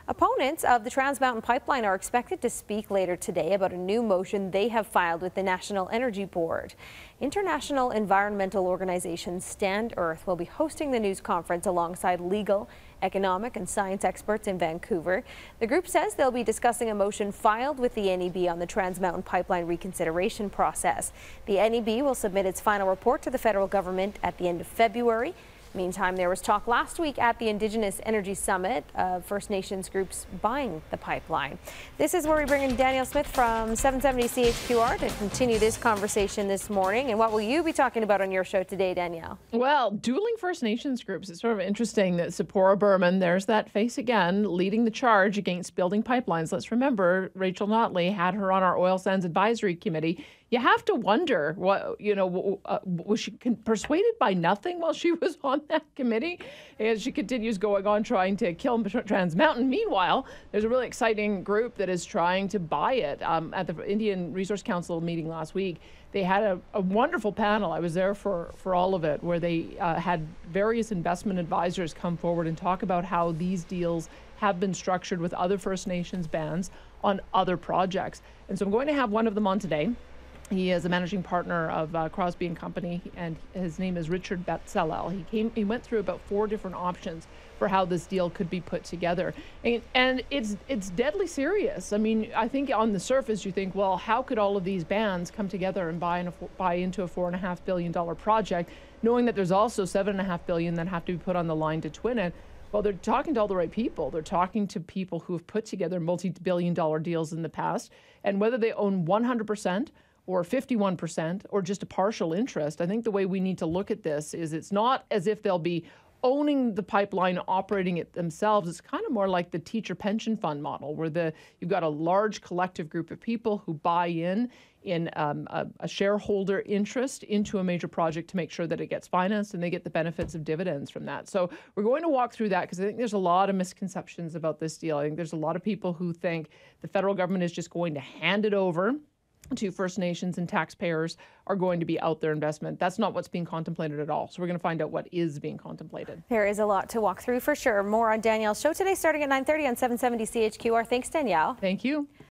Opponents of the Trans Mountain Pipeline are expected to speak later today about a new motion they have filed with the National Energy Board. International environmental organization Stand Earth will be hosting the news conference alongside legal, economic and science experts in Vancouver. The group says they'll be discussing a motion filed with the NEB on the Trans Mountain Pipeline reconsideration process. The NEB will submit its final report to the federal government at the end of February. Meantime, there was talk last week at the Indigenous Energy Summit of First Nations groups buying the pipeline. This is where we bring in Danielle Smith from 770 CHQR to continue this conversation this morning. And what will you be talking about on your show today, Danielle? Well, dueling First Nations groups. It's sort of interesting that Sephora Berman, there's that face again, leading the charge against building pipelines. Let's remember, Rachel Notley had her on our Oil Sands Advisory Committee. You have to wonder, was she persuaded by nothing while she was on that committee? As she continues going on trying to kill Trans Mountain. Meanwhile, there's a really exciting group that is trying to buy it. At the Indian Resource Council meeting last week, they had a wonderful panel. I was there for all of it, where they had various investment advisors come forward and talk about how these deals have been structured with other First Nations bands on other projects. And so I'm going to have one of them on today. He is a managing partner of Crosby & Company, and his name is Richard Betzalel. He went through about 4 different options for how this deal could be put together. And it's deadly serious. I mean, I think on the surface you think, well, how could all of these bands come together and buy into a $4.5 billion project, knowing that there's also $7.5 billion that have to be put on the line to twin it? Well, they're talking to all the right people. They're talking to people who have put together multi-billion-dollar deals in the past, and whether they own 100%, or 51%, or just a partial interest. I think the way we need to look at this is it's not as if they'll be owning the pipeline, operating it themselves. It's kind of more like the teacher pension fund model, where you've got a large collective group of people who buy in a shareholder interest into a major project to make sure that it gets financed and they get the benefits of dividends from that. So we're going to walk through that because I think there's a lot of misconceptions about this deal. I think there's a lot of people who think the federal government is just going to hand it over to First Nations, and taxpayers are going to be out their investment. That's not what's being contemplated at all. So we're going to find out what is being contemplated. There is a lot to walk through for sure. More on Danielle's show today starting at 9:30 on 770 CHQR. Thanks, Danielle. Thank you.